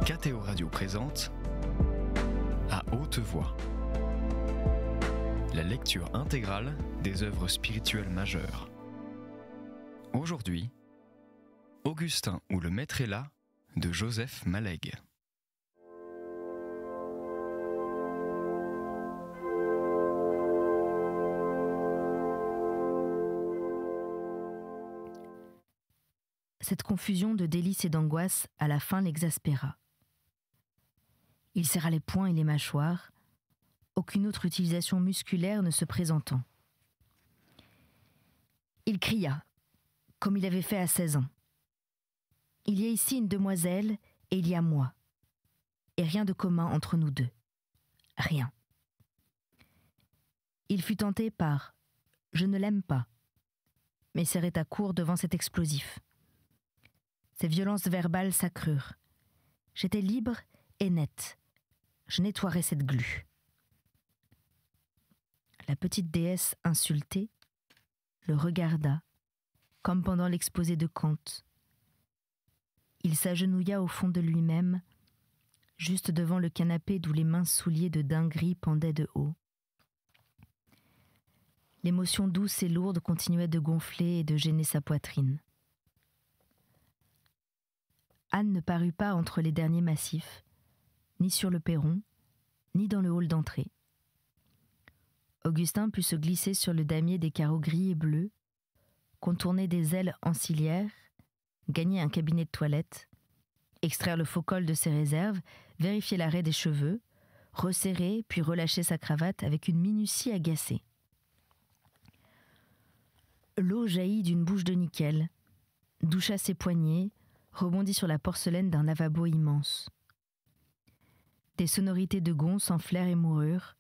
KTO Radio présente À haute voix, la lecture intégrale des œuvres spirituelles majeures. Aujourd'hui, Augustin ou le Maître est là de Joseph Malègue. Cette confusion de délices et d'angoisse à la fin l'exaspéra. Il serra les poings et les mâchoires, aucune autre utilisation musculaire ne se présentant. Il cria, comme il avait fait à 16 ans. « Il y a ici une demoiselle et il y a moi. Et rien de commun entre nous deux. Rien. » Il fut tenté par « Je ne l'aime pas », mais s'arrêta court devant cet explosif. Ses violences verbales s'accrurent. J'étais libre et nette. Je nettoierais cette glu. La petite déesse insultée le regarda, comme pendant l'exposé de Kant. Il s'agenouilla au fond de lui-même, juste devant le canapé d'où les minces souliers de dinguerie pendaient de haut. L'émotion douce et lourde continuait de gonfler et de gêner sa poitrine. Anne ne parut pas entre les derniers massifs, ni sur le perron, ni dans le hall d'entrée. Augustin put se glisser sur le damier des carreaux gris et bleus, contourner des ailes ancillaires, gagner un cabinet de toilette, extraire le faux col de ses réserves, vérifier l'arrêt des cheveux, resserrer puis relâcher sa cravate avec une minutie agacée. L'eau jaillit d'une bouche de nickel, doucha ses poignets, rebondit sur la porcelaine d'un lavabo immense. Des sonorités de gonds s'enflèrent et moururent,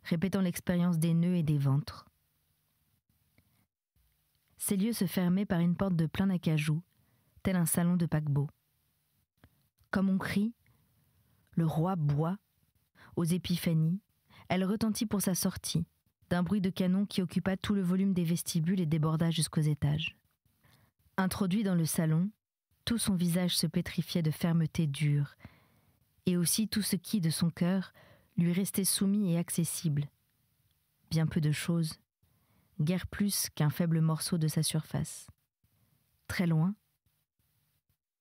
répétant l'expérience des nœuds et des ventres. Ces lieux se fermaient par une porte de plein acajou, tel un salon de paquebot. Comme on crie, le roi boit, aux épiphanies, elle retentit pour sa sortie, d'un bruit de canon qui occupa tout le volume des vestibules et déborda jusqu'aux étages. Introduit dans le salon, tout son visage se pétrifiait de fermeté dure, et aussi tout ce qui, de son cœur, lui restait soumis et accessible. Bien peu de choses, guère plus qu'un faible morceau de sa surface. Très loin,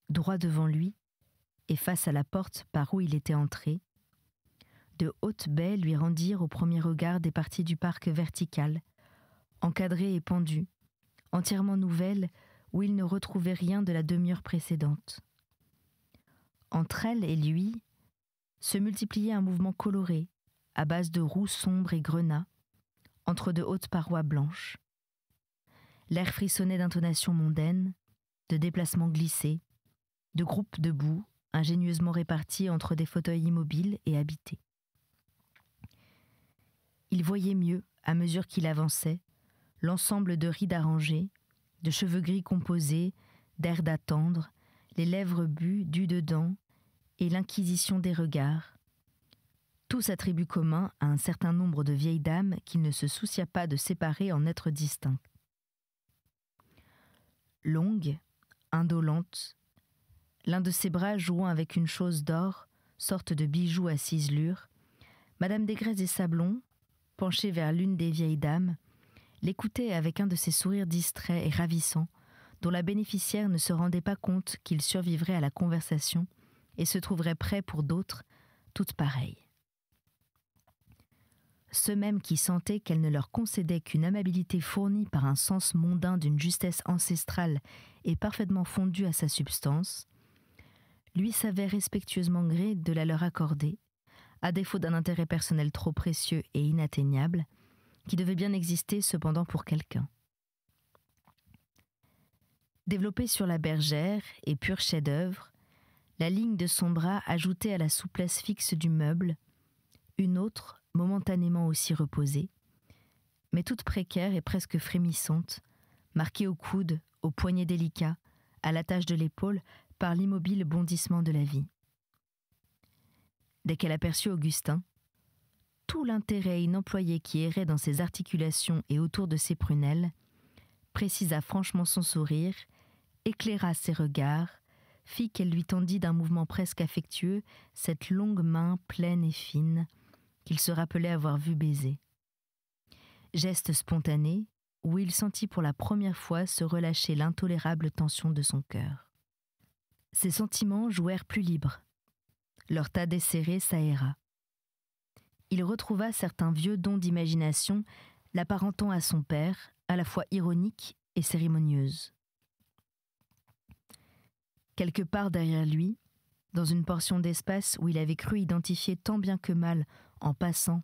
droit devant lui, et face à la porte par où il était entré, de hautes baies lui rendirent au premier regard des parties du parc vertical, encadrées et pendues, entièrement nouvelles, où il ne retrouvait rien de la demi-heure précédente. Entre elle et lui se multipliait un mouvement coloré, à base de roux sombres et grenats, entre de hautes parois blanches. L'air frissonnait d'intonations mondaines, de déplacements glissés, de groupes debout, ingénieusement répartis entre des fauteuils immobiles et habités. Il voyait mieux, à mesure qu'il avançait, l'ensemble de rides arrangées, de cheveux gris composés, d'air d'attendre, les lèvres bues du dedans et l'inquisition des regards. Tous attributs communs à un certain nombre de vieilles dames qu'il ne se soucia pas de séparer en êtres distincts. Longue, indolente, l'un de ses bras jouant avec une chose d'or, sorte de bijou à ciselure, Madame Desgrais et Sablon, penchée vers l'une des vieilles dames, l'écoutait avec un de ces sourires distraits et ravissants, dont la bénéficiaire ne se rendait pas compte qu'il survivrait à la conversation et se trouverait prêt pour d'autres, toutes pareilles. Ceux mêmes qui sentaient qu'elle ne leur concédait qu'une amabilité fournie par un sens mondain d'une justesse ancestrale et parfaitement fondue à sa substance, lui savaient respectueusement gré de la leur accorder, à défaut d'un intérêt personnel trop précieux et inatteignable, qui devait bien exister cependant pour quelqu'un. Développée sur la bergère et pur chef-d'œuvre, la ligne de son bras ajoutait à la souplesse fixe du meuble une autre, momentanément aussi reposée, mais toute précaire et presque frémissante, marquée au coude, au poignet délicat, à l'attache de l'épaule par l'immobile bondissement de la vie. Dès qu'elle aperçut Augustin, tout l'intérêt inemployé qui errait dans ses articulations et autour de ses prunelles précisa franchement son sourire, éclaira ses regards, fit qu'elle lui tendit d'un mouvement presque affectueux cette longue main pleine et fine qu'il se rappelait avoir vue baiser. Geste spontané où il sentit pour la première fois se relâcher l'intolérable tension de son cœur. Ses sentiments jouèrent plus libres. Leur tas desserré s'aéra. Il retrouva certains vieux dons d'imagination l'apparentant à son père, à la fois ironique et cérémonieuse. Quelque part derrière lui, dans une portion d'espace où il avait cru identifier tant bien que mal, en passant,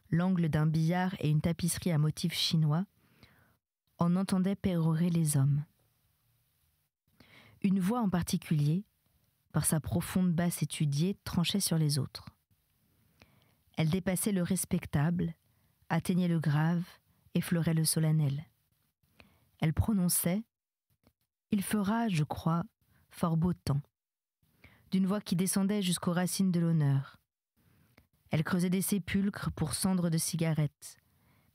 l'angle d'un billard et une tapisserie à motifs chinois, on entendait pérorer les hommes. Une voix en particulier, par sa profonde basse étudiée, tranchait sur les autres. Elle dépassait le respectable, atteignait le grave, effleurait le solennel. Elle prononçait « Il fera, je crois, fort beau temps », d'une voix qui descendait jusqu'aux racines de l'honneur. Elle creusait des sépulcres pour cendres de cigarettes,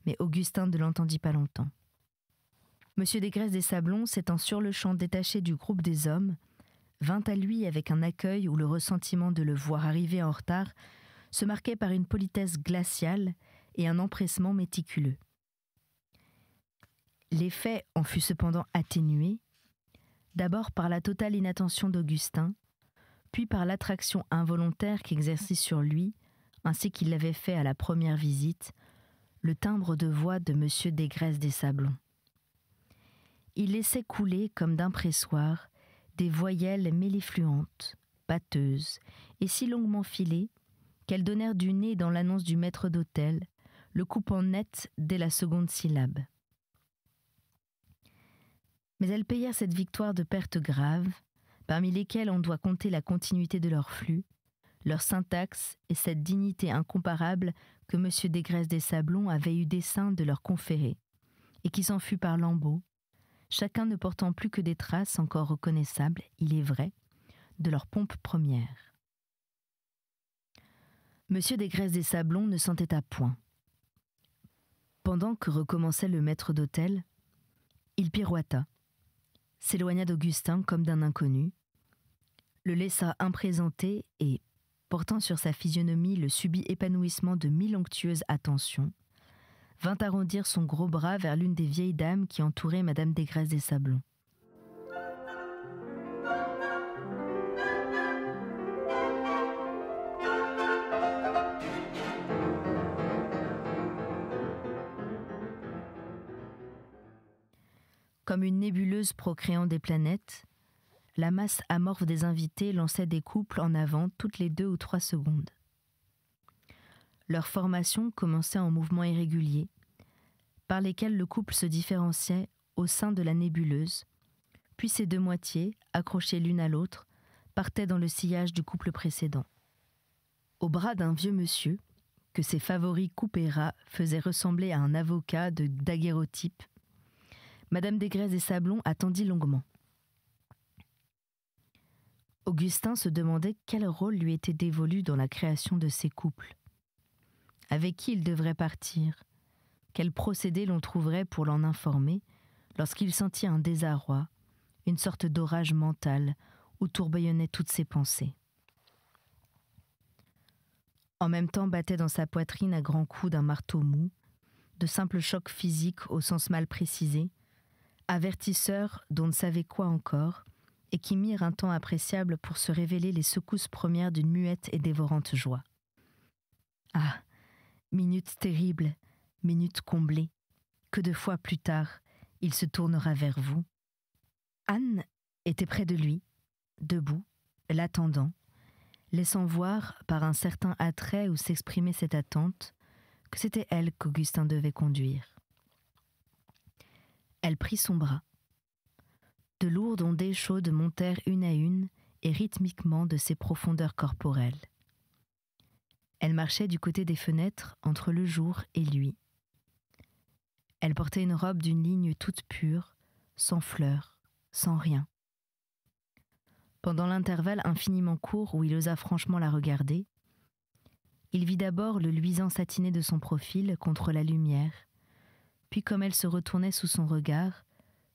mais Augustin ne l'entendit pas longtemps. Monsieur Desgraisses des Sablons, s'étant sur-le-champ détaché du groupe des hommes, vint à lui avec un accueil où le ressentiment de le voir arriver en retard se marquait par une politesse glaciale et un empressement méticuleux. L'effet en fut cependant atténué, d'abord par la totale inattention d'Augustin, puis par l'attraction involontaire qu'exerçait sur lui, ainsi qu'il l'avait fait à la première visite, le timbre de voix de monsieur Desgraisses des Sablons. Il laissait couler, comme d'un pressoir, des voyelles mélifluentes, pâteuses, et si longuement filées, qu'elles donnèrent du nez dans l'annonce du maître d'hôtel, le coupant net dès la seconde syllabe. Mais elles payèrent cette victoire de pertes graves, parmi lesquelles on doit compter la continuité de leur flux, leur syntaxe et cette dignité incomparable que M. Desgraisses des Sablons avait eu dessein de leur conférer, et qui s'en fut par lambeaux, chacun ne portant plus que des traces encore reconnaissables, il est vrai, de leur pompe première. M. Desgraisses des Sablons ne s'entêta point. Pendant que recommençait le maître d'hôtel, il pirouetta, s'éloigna d'Augustin comme d'un inconnu, le laissa imprésenté et, portant sur sa physionomie le subit épanouissement de 1000 onctueuses attentions, vint arrondir son gros bras vers l'une des vieilles dames qui entouraient madame Desgraisses des Sablons. Comme une nébuleuse procréant des planètes, la masse amorphe des invités lançait des couples en avant toutes les 2 ou 3 secondes. Leur formation commençait en mouvements irréguliers, par lesquels le couple se différenciait au sein de la nébuleuse, puis ces 2 moitiés, accrochées l'une à l'autre, partaient dans le sillage du couple précédent. Au bras d'un vieux monsieur, que ses favoris coupés ras faisaient ressembler à un avocat de daguerreotype, madame Desgraisses des Sablons attendit longuement. Augustin se demandait quel rôle lui était dévolu dans la création de ces couples. Avec qui il devrait partir? Quel procédé l'on trouverait pour l'en informer lorsqu'il sentit un désarroi, une sorte d'orage mental où tourbillonnaient toutes ses pensées. En même temps battait dans sa poitrine à grands coups d'un marteau mou, de simples chocs physiques au sens mal précisé, avertisseurs d'on ne savait quoi encore, et qui mirent un temps appréciable pour se révéler les secousses premières d'une muette et dévorante joie. Ah, minute terrible, minute comblée, que de fois plus tard, il se tournera vers vous. Anne était près de lui, debout, l'attendant, laissant voir, par un certain attrait où s'exprimait cette attente, que c'était elle qu'Augustin devait conduire. Elle prit son bras. De lourdes ondées chaudes montèrent une à une et rythmiquement de ses profondeurs corporelles. Elle marchait du côté des fenêtres entre le jour et lui. Elle portait une robe d'une ligne toute pure, sans fleurs, sans rien. Pendant l'intervalle infiniment court où il osa franchement la regarder, il vit d'abord le luisant satiné de son profil contre la lumière, puis comme elle se retournait sous son regard,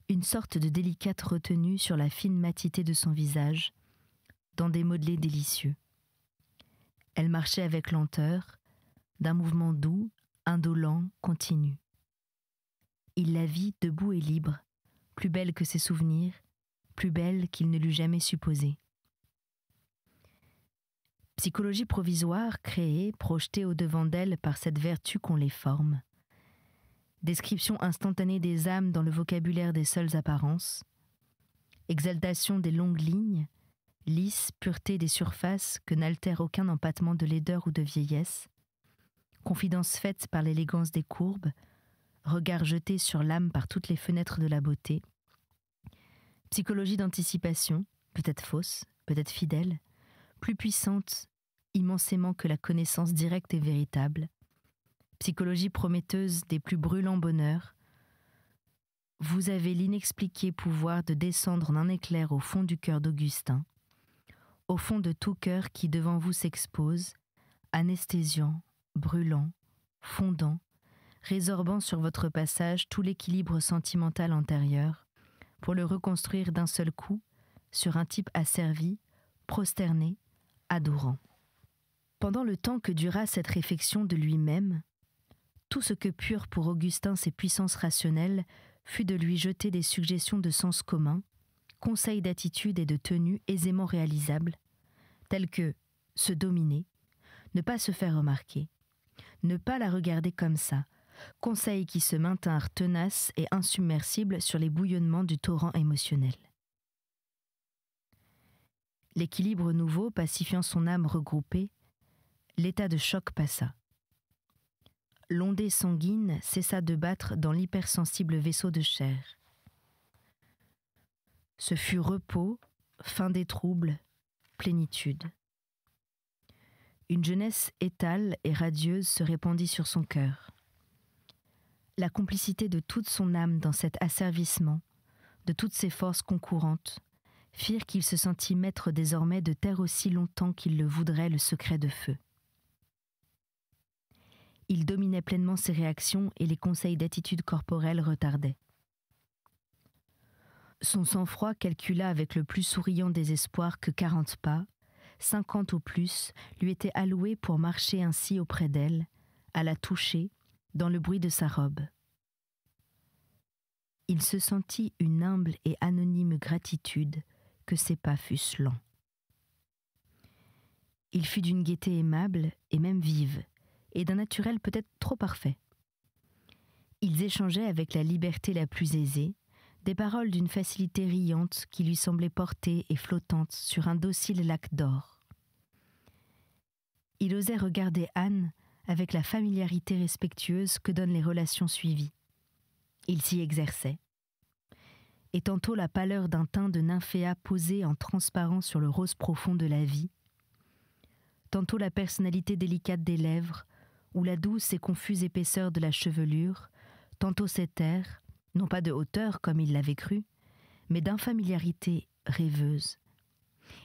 une sorte de délicate retenue sur la fine matité de son visage, dans des modelés délicieux. Elle marchait avec lenteur, d'un mouvement doux, indolent, continu. Il la vit debout et libre, plus belle que ses souvenirs, plus belle qu'il ne l'eût jamais supposée. Psychologie provisoire, créée, projetée au-devant d'elle par cette vertu qu'on les forme. Description instantanée des âmes dans le vocabulaire des seules apparences. Exaltation des longues lignes, lisse pureté des surfaces que n'altère aucun empattement de laideur ou de vieillesse. Confidence faite par l'élégance des courbes, regard jeté sur l'âme par toutes les fenêtres de la beauté. Psychologie d'anticipation, peut-être fausse, peut-être fidèle, plus puissante immensément que la connaissance directe et véritable. Psychologie prometteuse des plus brûlants bonheurs. Vous avez l'inexpliqué pouvoir de descendre d'un éclair au fond du cœur d'Augustin, au fond de tout cœur qui devant vous s'expose, anesthésiant, brûlant, fondant, résorbant sur votre passage tout l'équilibre sentimental antérieur, pour le reconstruire d'un seul coup sur un type asservi, prosterné, adorant. Pendant le temps que dura cette réflexion de lui-même, tout ce que purent pour Augustin ses puissances rationnelles fut de lui jeter des suggestions de sens commun, conseils d'attitude et de tenue aisément réalisables, tels que se dominer, ne pas se faire remarquer, ne pas la regarder comme ça, conseils qui se maintinrent tenaces et insubmersibles sur les bouillonnements du torrent émotionnel. L'équilibre nouveau pacifiant son âme regroupée, l'état de choc passa. L'ondée sanguine cessa de battre dans l'hypersensible vaisseau de chair. Ce fut repos, fin des troubles, plénitude. Une jeunesse étale et radieuse se répandit sur son cœur. La complicité de toute son âme dans cet asservissement, de toutes ses forces concourantes, firent qu'il se sentit maître désormais de taire aussi longtemps qu'il le voudrait le secret de feu. Il dominait pleinement ses réactions et les conseils d'attitude corporelle retardaient. Son sang-froid calcula avec le plus souriant désespoir que 40 pas, 50 au plus, lui étaient alloués pour marcher ainsi auprès d'elle, à la toucher, dans le bruit de sa robe. Il se sentit une humble et anonyme gratitude que ses pas fussent lents. Il fut d'une gaieté aimable et même vive, et d'un naturel peut-être trop parfait. Ils échangeaient avec la liberté la plus aisée, des paroles d'une facilité riante qui lui semblait portée et flottante sur un docile lac d'or. Il osait regarder Anne avec la familiarité respectueuse que donnent les relations suivies. Il s'y exerçait. Et tantôt la pâleur d'un teint de nymphéa posé en transparent sur le rose profond de la vie, tantôt la personnalité délicate des lèvres, ou la douce et confuse épaisseur de la chevelure, tantôt cet air, non pas de hauteur comme il l'avait cru, mais d'infamiliarité rêveuse.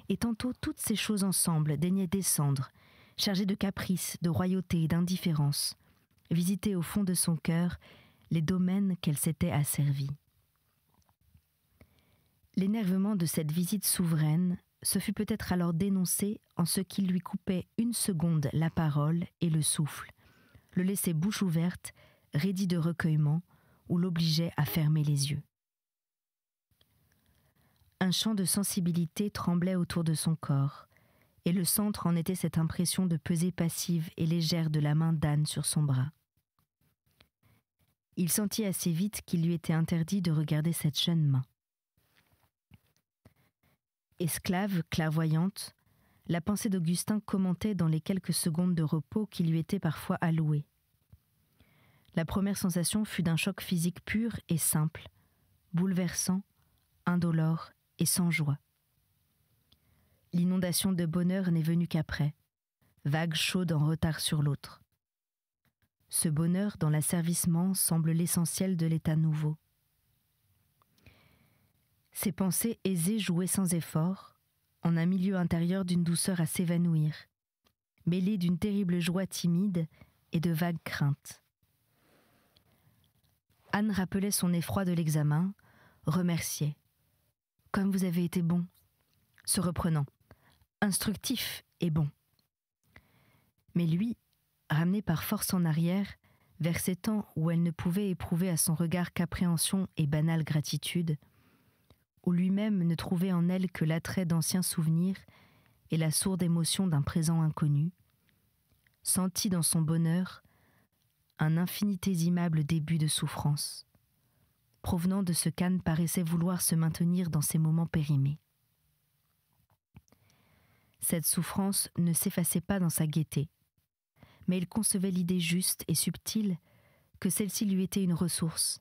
Et tantôt toutes ces choses ensemble daignaient descendre, chargées de caprices, de royauté et d'indifférence, visiter au fond de son cœur les domaines qu'elle s'était asservis. L'énervement de cette visite souveraine se fut peut-être alors dénoncé en ce qu'il lui coupait une seconde la parole et le souffle, le laissait bouche ouverte, raidi de recueillement, ou l'obligeait à fermer les yeux. Un champ de sensibilité tremblait autour de son corps, et le centre en était cette impression de pesée passive et légère de la main d'Anne sur son bras. Il sentit assez vite qu'il lui était interdit de regarder cette jeune main. Esclave, clairvoyante, la pensée d'Augustin commentait dans les quelques secondes de repos qui lui étaient parfois allouées. La première sensation fut d'un choc physique pur et simple, bouleversant, indolore et sans joie. L'inondation de bonheur n'est venue qu'après, vague chaude en retard sur l'autre. Ce bonheur dans l'asservissement semble l'essentiel de l'état nouveau. Ses pensées aisées jouaient sans effort, en un milieu intérieur d'une douceur à s'évanouir, mêlée d'une terrible joie timide et de vagues craintes. Anne rappelait son effroi de l'examen, remerciait. « Comme vous avez été bon !» Se reprenant. instructif et bon. Mais lui, ramené par force en arrière, vers ces temps où elle ne pouvait éprouver à son regard qu'appréhension et banale gratitude, où lui-même ne trouvait en elle que l'attrait d'anciens souvenirs et la sourde émotion d'un présent inconnu, sentit dans son bonheur un infinitésimable début de souffrance, provenant de ce qu'Anne paraissait vouloir se maintenir dans ces moments périmés. Cette souffrance ne s'effaçait pas dans sa gaieté, mais il concevait l'idée juste et subtile que celle-ci lui était une ressource,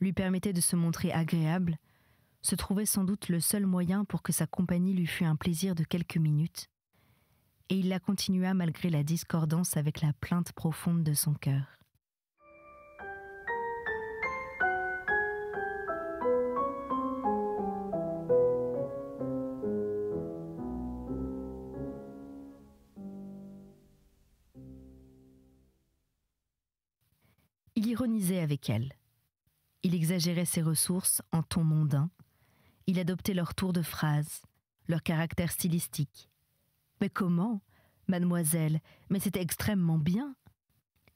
lui permettait de se montrer agréable, se trouvait sans doute le seul moyen pour que sa compagnie lui fût un plaisir de quelques minutes, et il la continua malgré la discordance avec la plainte profonde de son cœur. Il ironisait avec elle. Il exagérait ses ressources en ton mondain. Il adoptait leur tour de phrase, leur caractère stylistique. « Mais comment, mademoiselle ? Mais c'était extrêmement bien.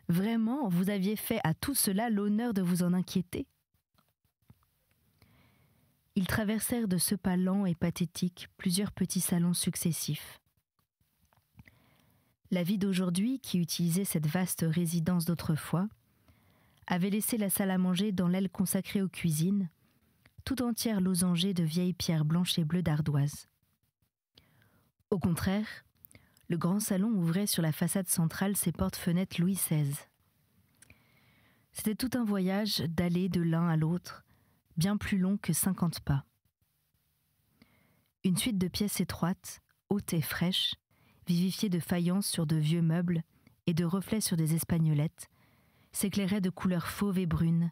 Vraiment, vous aviez fait à tout cela l'honneur de vous en inquiéter. » Ils traversèrent de ce pas lent et pathétique plusieurs petits salons successifs. La vie d'aujourd'hui, qui utilisait cette vaste résidence d'autrefois, avait laissé la salle à manger dans l'aile consacrée aux cuisines, tout entière losangée de vieilles pierres blanches et bleues d'ardoise. Au contraire, le grand salon ouvrait sur la façade centrale ses portes-fenêtres Louis XVI. C'était tout un voyage d'aller de l'un à l'autre, bien plus long que 50 pas. Une suite de pièces étroites, hautes et fraîches, vivifiées de faïences sur de vieux meubles et de reflets sur des espagnolettes, s'éclairait de couleurs fauves et brunes,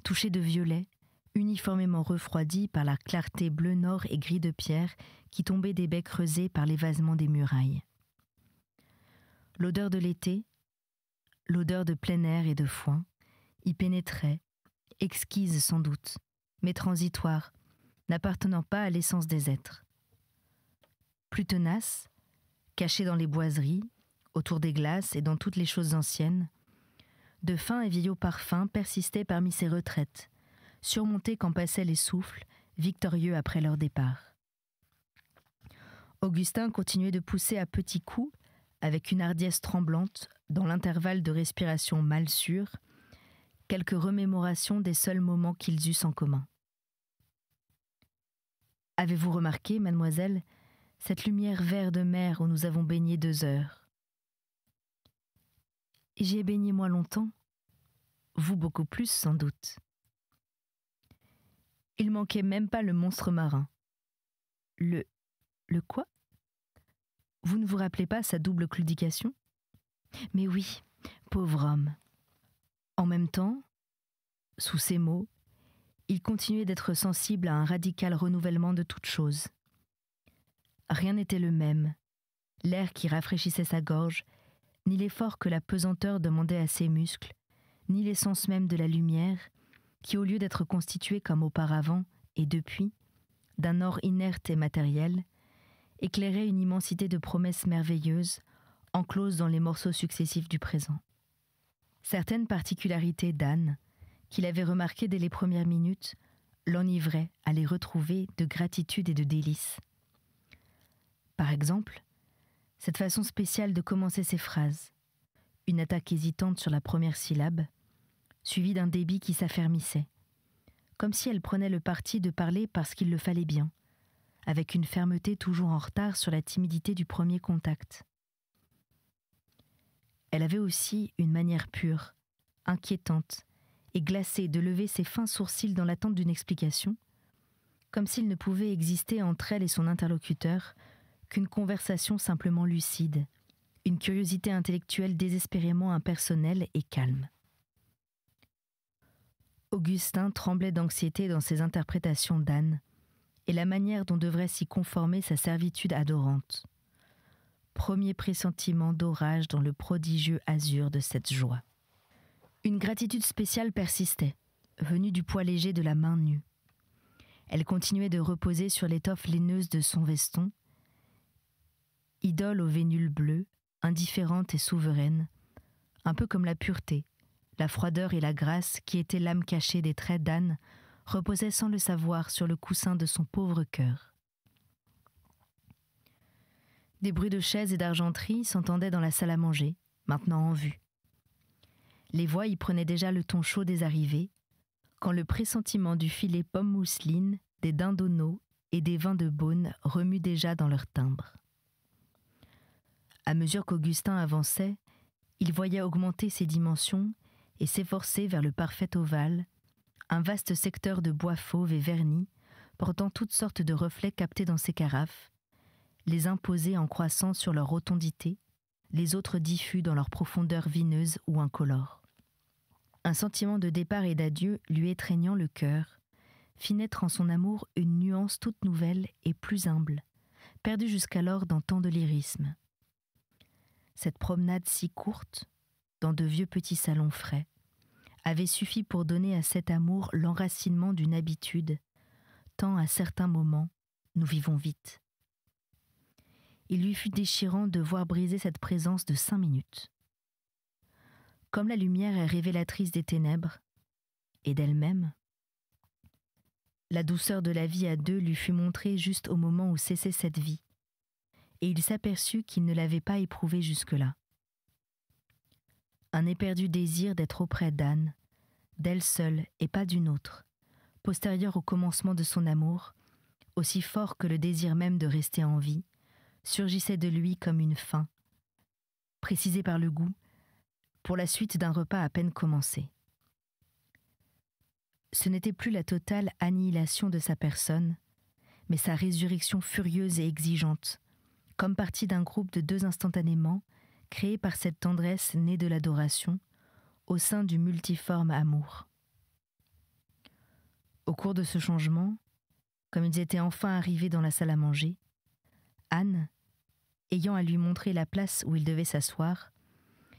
touchées de violet, uniformément refroidies par la clarté bleu-nord et gris de pierre qui tombait des baies creusées par l'évasement des murailles. L'odeur de l'été, l'odeur de plein air et de foin, y pénétrait, exquise sans doute, mais transitoire, n'appartenant pas à l'essence des êtres. Plus tenace, cachée dans les boiseries, autour des glaces et dans toutes les choses anciennes, de fins et vieillots parfums persistaient parmi ces retraites, surmontées quand passaient les souffles, victorieux après leur départ. Augustin continuait de pousser à petits coups, avec une hardiesse tremblante, dans l'intervalle de respiration mal sûre, quelques remémorations des seuls moments qu'ils eussent en commun. « Avez-vous remarqué, mademoiselle, cette lumière vert de mer où nous avons baigné 2 heures ? J'y ai baigné moi longtemps, vous beaucoup plus sans doute. Il manquait même pas le monstre marin. Le quoi ? Vous ne vous rappelez pas sa double claudication ? Mais oui, pauvre homme. En même temps, sous ces mots, il continuait d'être sensible à un radical renouvellement de toutes choses. Rien n'était le même, l'air qui rafraîchissait sa gorge, ni l'effort que la pesanteur demandait à ses muscles, ni l'essence même de la lumière, qui au lieu d'être constituée comme auparavant, et depuis, d'un or inerte et matériel, éclairait une immensité de promesses merveilleuses, encloses dans les morceaux successifs du présent. Certaines particularités d'Anne, qu'il avait remarquées dès les premières minutes, l'enivraient à les retrouver de gratitude et de délice. Par exemple, cette façon spéciale de commencer ses phrases, une attaque hésitante sur la première syllabe, suivie d'un débit qui s'affermissait, comme si elle prenait le parti de parler parce qu'il le fallait bien, avec une fermeté toujours en retard sur la timidité du premier contact. Elle avait aussi une manière pure, inquiétante et glacée de lever ses fins sourcils dans l'attente d'une explication, comme s'il ne pouvait exister entre elle et son interlocuteur qu'une conversation simplement lucide, une curiosité intellectuelle désespérément impersonnelle et calme. Augustin tremblait d'anxiété dans ses interprétations d'Anne et la manière dont devrait s'y conformer sa servitude adorante. Premier pressentiment d'orage dans le prodigieux azur de cette joie. Une gratitude spéciale persistait, venue du poids léger de la main nue. Elle continuait de reposer sur l'étoffe laineuse de son veston, idole aux vénules bleues, indifférente et souveraine, un peu comme la pureté, la froideur et la grâce qui étaient l'âme cachée des traits d'Anne, reposaient sans le savoir sur le coussin de son pauvre cœur. Des bruits de chaises et d'argenterie s'entendaient dans la salle à manger, maintenant en vue. Les voix y prenaient déjà le ton chaud des arrivées, quand le pressentiment du filet pomme mousseline, des dindonneaux et des vins de Beaune remue déjà dans leurs timbres. À mesure qu'Augustin avançait, il voyait augmenter ses dimensions et s'efforcer vers le parfait ovale, un vaste secteur de bois fauve et verni, portant toutes sortes de reflets captés dans ses carafes, les uns posés en croissant sur leur rotondité, les autres diffus dans leur profondeur vineuse ou incolore. Un sentiment de départ et d'adieu lui étreignant le cœur, fit naître en son amour une nuance toute nouvelle et plus humble, perdue jusqu'alors dans tant de lyrisme. Cette promenade si courte, dans de vieux petits salons frais, avait suffi pour donner à cet amour l'enracinement d'une habitude, tant à certains moments, nous vivons vite. Il lui fut déchirant de voir briser cette présence de 5 minutes. Comme la lumière est révélatrice des ténèbres, et d'elle-même, la douceur de la vie à deux lui fut montrée juste au moment où cessait cette vie, et il s'aperçut qu'il ne l'avait pas éprouvée jusque-là. Un éperdu désir d'être auprès d'Anne, d'elle seule et pas d'une autre, postérieur au commencement de son amour, aussi fort que le désir même de rester en vie, surgissait de lui comme une faim, précisée par le goût, pour la suite d'un repas à peine commencé. Ce n'était plus la totale annihilation de sa personne, mais sa résurrection furieuse et exigeante, comme partie d'un groupe de 2 instantanément, créé par cette tendresse née de l'adoration, au sein du multiforme amour. Au cours de ce changement, comme ils étaient enfin arrivés dans la salle à manger, Anne, ayant à lui montrer la place où il devait s'asseoir,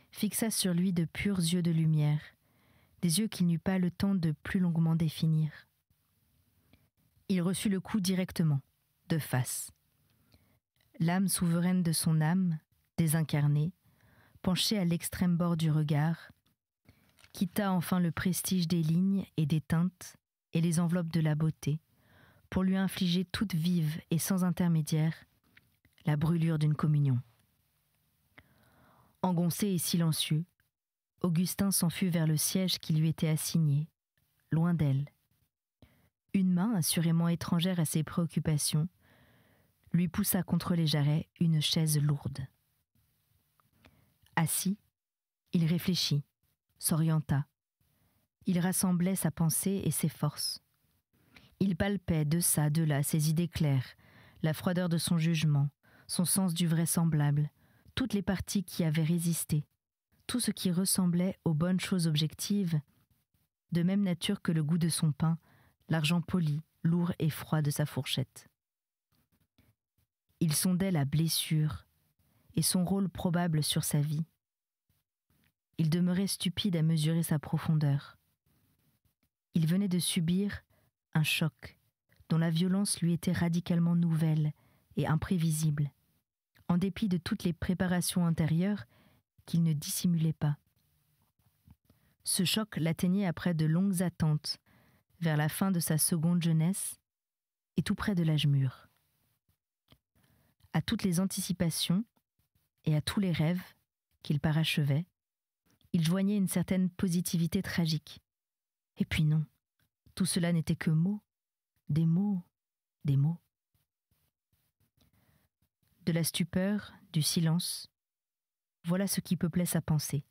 fixa sur lui de purs yeux de lumière, des yeux qu'il n'eut pas le temps de plus longuement définir. Il reçut le coup directement, de face. L'âme souveraine de son âme, désincarnée, penchée à l'extrême bord du regard, quitta enfin le prestige des lignes et des teintes et les enveloppes de la beauté, pour lui infliger toute vive et sans intermédiaire la brûlure d'une communion. Engoncé et silencieux, Augustin s'enfuit vers le siège qui lui était assigné, loin d'elle. Une main, assurément étrangère à ses préoccupations, lui poussa contre les jarrets une chaise lourde. Assis, il réfléchit, s'orienta. Il rassemblait sa pensée et ses forces. Il palpait de ça, de là, ses idées claires, la froideur de son jugement, son sens du vraisemblable, toutes les parties qui avaient résisté, tout ce qui ressemblait aux bonnes choses objectives, de même nature que le goût de son pain, l'argent poli, lourd et froid de sa fourchette. Il sondait la blessure et son rôle probable sur sa vie. Il demeurait stupide à mesurer sa profondeur. Il venait de subir un choc dont la violence lui était radicalement nouvelle et imprévisible, en dépit de toutes les préparations intérieures qu'il ne dissimulait pas. Ce choc l'atteignait après de longues attentes, vers la fin de sa seconde jeunesse et tout près de l'âge mûr. À toutes les anticipations et à tous les rêves qu'il parachevait, il joignait une certaine positivité tragique. Et puis non, tout cela n'était que mots, des mots, des mots. De la stupeur, du silence, voilà ce qui peuplait sa pensée.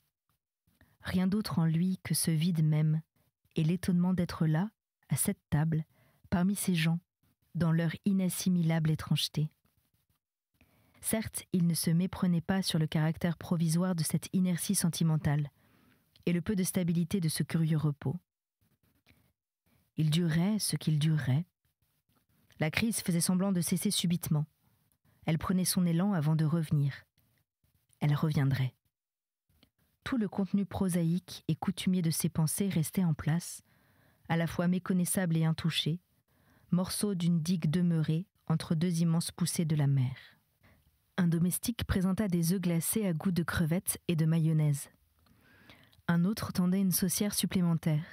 Rien d'autre en lui que ce vide même et l'étonnement d'être là, à cette table, parmi ces gens, dans leur inassimilable étrangeté. Certes, il ne se méprenait pas sur le caractère provisoire de cette inertie sentimentale et le peu de stabilité de ce curieux repos. Il durait ce qu'il durerait. La crise faisait semblant de cesser subitement. Elle prenait son élan avant de revenir. Elle reviendrait. Tout le contenu prosaïque et coutumier de ses pensées restait en place, à la fois méconnaissable et intouché, morceau d'une digue demeurée entre 2 immenses poussées de la mer. un domestique présenta des œufs glacés à goût de crevettes et de mayonnaise. Un autre tendait une saucière supplémentaire.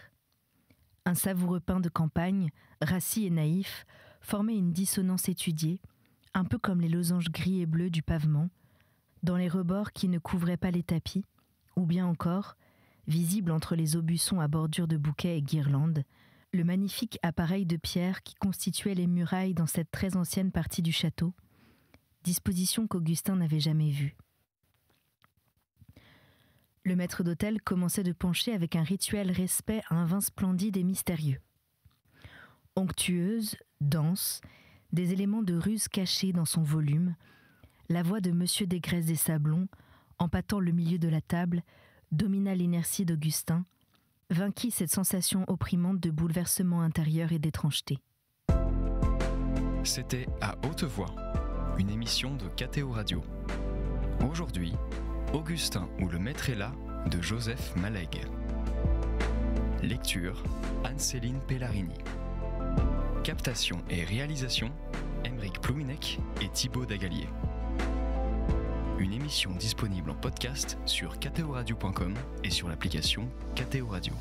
Un savoureux pain de campagne, rassis et naïf, formait une dissonance étudiée, un peu comme les losanges gris et bleus du pavement, dans les rebords qui ne couvraient pas les tapis, ou bien encore, visible entre les aubusson à bordure de bouquets et guirlandes, le magnifique appareil de pierre qui constituait les murailles dans cette très ancienne partie du château, disposition qu'Augustin n'avait jamais vue. Le maître d'hôtel commençait de pencher avec un rituel respect à un vin splendide et mystérieux. Onctueuse, dense, des éléments de ruse cachés dans son volume, la voix de Monsieur Desgraisses des Sablons, empâtant le milieu de la table, domina l'inertie d'Augustin, vainquit cette sensation opprimante de bouleversement intérieur et d'étrangeté. C'était À haute voix, une émission de KTO Radio. Aujourd'hui, Augustin ou le maître est là de Joseph Malègue. Lecture, Anne-Céline Pellarini. Captation et réalisation, Aymeric Plouminec et Thibaut Dagalier. Une émission disponible en podcast sur ktoradio.com et sur l'application KTO Radio.